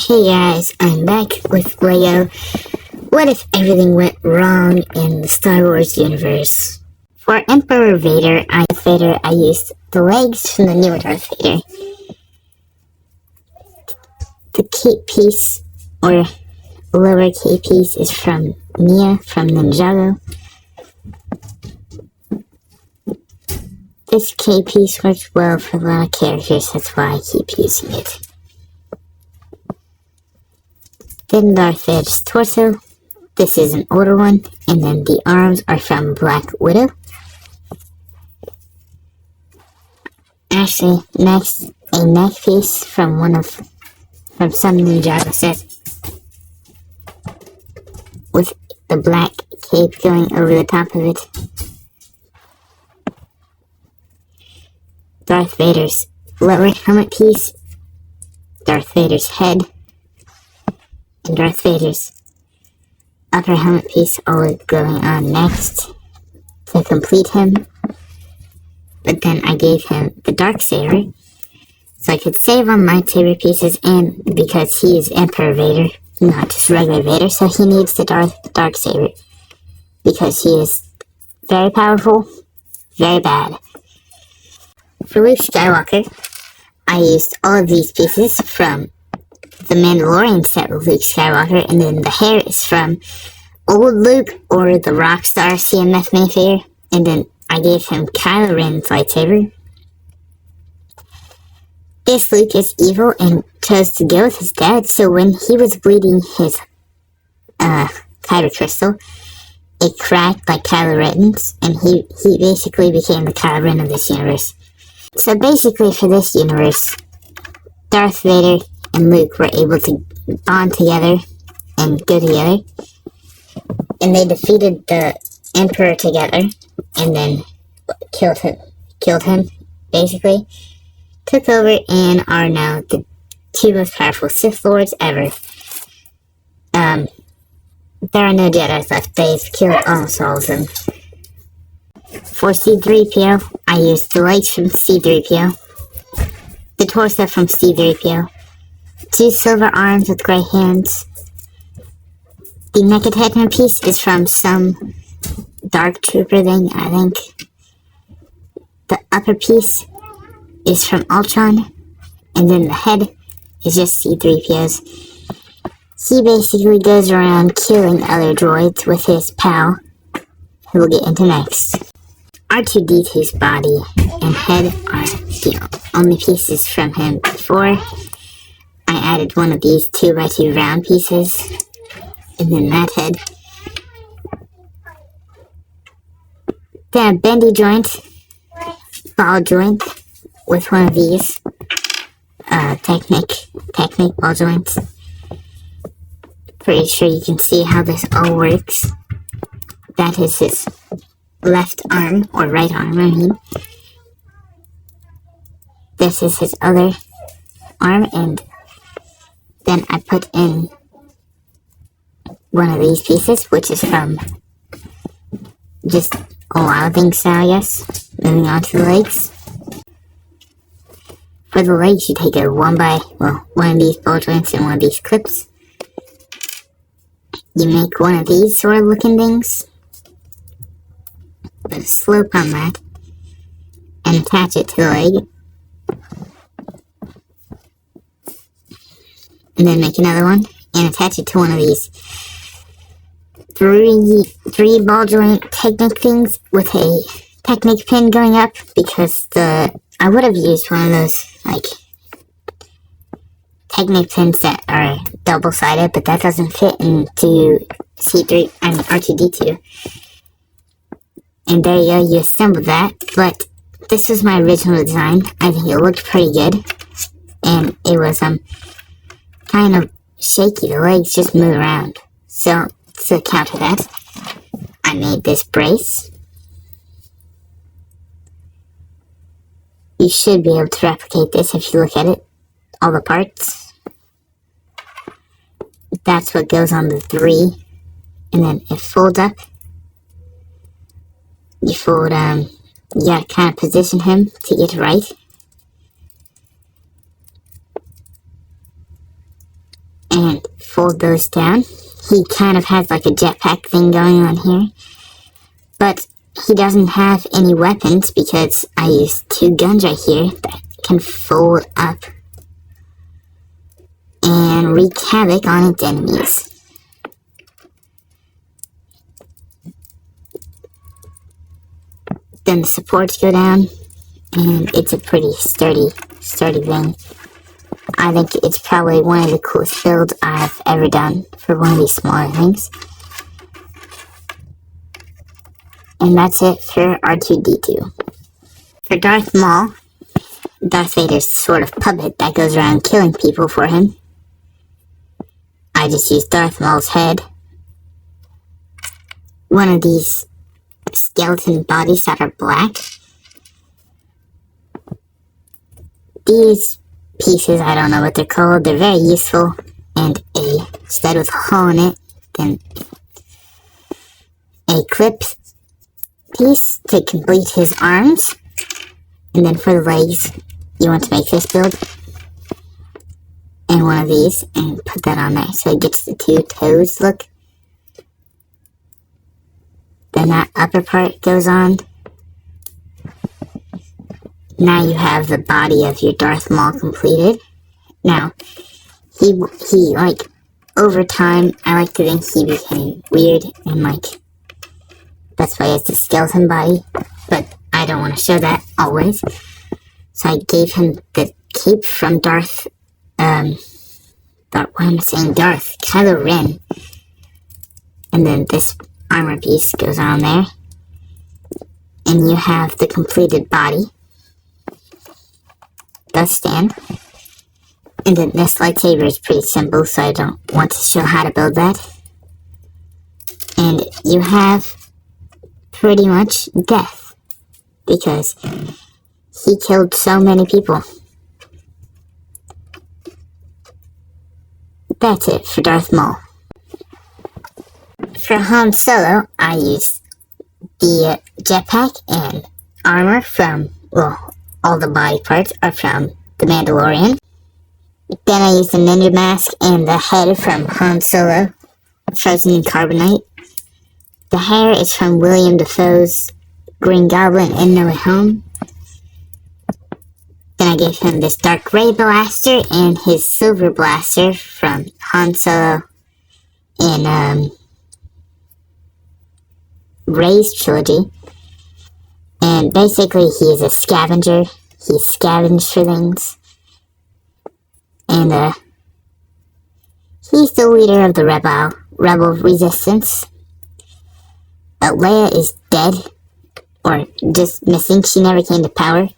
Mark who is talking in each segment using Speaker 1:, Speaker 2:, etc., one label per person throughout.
Speaker 1: Hey guys, I'm back with Lego. What if everything went wrong in the Star Wars universe? For Emperor Vader, I used the legs from the newer Darth Vader. The cape piece, or lower cape piece, is from Mia from Ninjago. This cape piece works well for a lot of characters, that's why I keep using it. Then Darth Vader's torso. This is an older one, and then the arms are from Black Widow. Actually, next, a neck piece from some Ninjago set, with the black cape going over the top of it. Darth Vader's lower helmet piece, Darth Vader's head, and Darth Vader's upper helmet piece all going on next to complete him. But then I gave him the Darksaber, so I could save on lightsaber pieces, and because he is Emperor Vader, not just regular Vader, so he needs the Darksaber, because he is very powerful, very bad. For Luke Skywalker, I used all of these pieces from the Mandalorian set with Luke Skywalker, and then the hair is from old Luke or the Rockstar CMF minifigure, and then I gave him Kylo Ren's lightsaber. This Luke is evil and chose to go with his dad, so when he was bleeding his kyber crystal, it cracked like Kylo Ren's, and he basically became the Kylo Ren of this universe. So basically for this universe, Darth Vader and Luke were able to bond together and go together, and they defeated the Emperor together, and then killed him, basically, took over, and are now the two most powerful Sith Lords ever. There are no Jedi left, they've killed almost all of them. For C-3PO, I used the legs from C-3PO, the torso from C-3PO, 2 silver arms with gray hands. The neck attachment piece is from some Dark Trooper thing, I think. The upper piece is from Ultron, and then the head is just C-3PO's. He basically goes around killing other droids with his pal, who we'll get into next. R2-D2's body and head are the only pieces from him before. I added one of these 2x2 round pieces, and then that head. Then a bendy joint, ball joint, with one of these Technic ball joints. Pretty sure you can see how this all works. That is his left arm, or right arm, I mean. This is his other arm, and then I put in one of these pieces, which is from just a lot of things now, I guess. Moving on to the legs. For the legs, you take one of these ball joints and one of these clips. You make one of these sort of looking things, put a slope on that, and attach it to the leg. And then make another one, and attach it to one of these three ball joint Technic things with a Technic pin going up, because I would have used one of those, like, Technic pins that are double-sided, but that doesn't fit into R2-D2. And there you go, you assembled that, but this was my original design. I think it looked pretty good, and it was, kind of shaky. The legs just move around. So, to counter that, I made this brace. You should be able to replicate this if you look at it, all the parts. That's what goes on the 3, and then it folds up. You fold, you gotta kind of position him to get right. fold those down. He kind of has like a jetpack thing going on here. But he doesn't have any weapons because I used two guns right here that can fold up and wreak havoc on its enemies. Then the supports go down, and it's a pretty sturdy thing. I think it's probably one of the coolest builds I've ever done for one of these smaller things. And that's it for R2-D2. For Darth Maul, Darth Vader's sort of puppet that goes around killing people for him. I just used Darth Maul's head. One of these skeleton bodies that are black. These pieces, I don't know what they're called, they're very useful. And a stud with a hole in it, then a clip piece to complete his arms, and then for the legs you want to make this build and one of these and put that on there so it gets the two toes look. Then that upper part goes on. Now you have the body of your Darth Maul completed. Now he like over time I like to think he became weird and like that's why it's a skeleton body, but I don't want to show that always. So I gave him the cape from Darth, Kylo Ren. And then this armor piece goes on there. And you have the completed body. Does stand. And then this lightsaber is pretty simple, so I don't want to show how to build that. And you have pretty much death, because he killed so many people. That's it for Darth Maul. For Han Solo, I used the jetpack and armor from, well, all the body parts are from the Mandalorian. Then I used the ninja mask and the head from Han Solo, frozen in carbonite. The hair is from William Dafoe's Green Goblin in No Way Home. Then I gave him this dark gray blaster and his silver blaster from Han Solo in Rey's trilogy. And basically he is a scavenger. He scavenged for things. And he's the leader of the rebel resistance. Leia is dead, or just missing. She never came to power.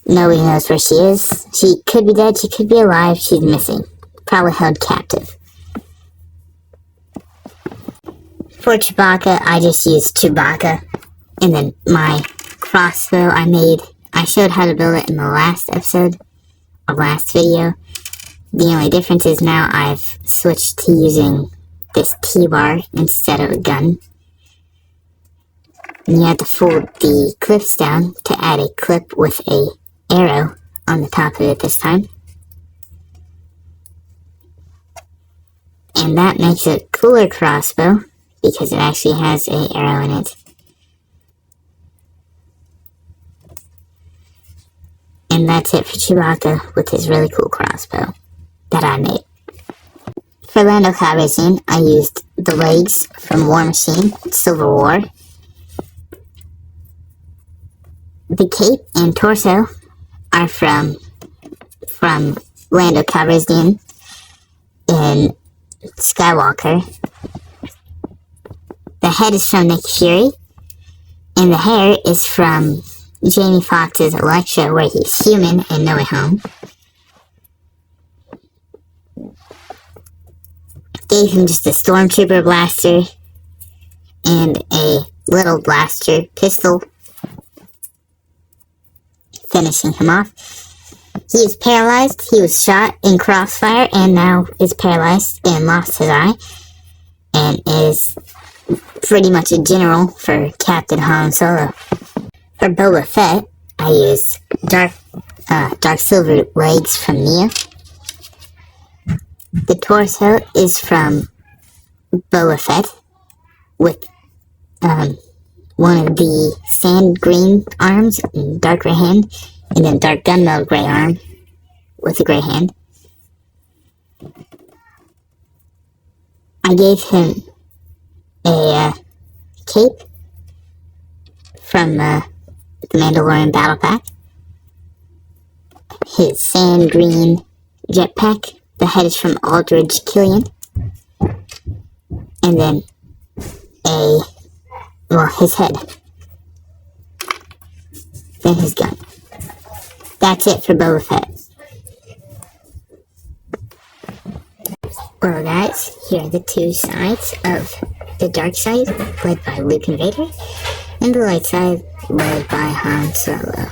Speaker 1: Nobody knows where she is. She could be dead, she could be alive, she's missing. Probably held captive. For Chewbacca, I just used Chewbacca. And then my crossbow I showed how to build it in the last episode, or last video. The only difference is now I've switched to using this T-bar instead of a gun. And you have to fold the clips down to add a clip with a arrow on the top of it this time. And that makes a cooler crossbow because it actually has an arrow in it. And that's it for Chewbacca with his really cool crossbow that I made. For Lando Calrissian, I used the legs from War Machine, Civil War. The cape and torso are from Lando Calrissian in Skywalker. The head is from Nick Fury, and the hair is from Jamie Foxx's Elektra, where he's human in No Way Home. Gave him just a stormtrooper blaster and a little blaster pistol, finishing him off. He is paralyzed. He was shot in crossfire and now is paralyzed and lost his eye and is pretty much a general for Captain Han Solo. For Boba Fett, I used dark silver legs from Neo. The torso is from Boba Fett with one of the sand green arms and dark gray hand, and then dark gunmetal gray arm with a gray hand. I gave him a cape from the Mandalorian Battle Pack, his sand green jetpack. The head is from Aldridge Killian, and then his head, then his gun. That's it for Boba Fett. Well guys, here are the two sides of the dark side, led by Luke and Vader, and the light side, led by Han Solo.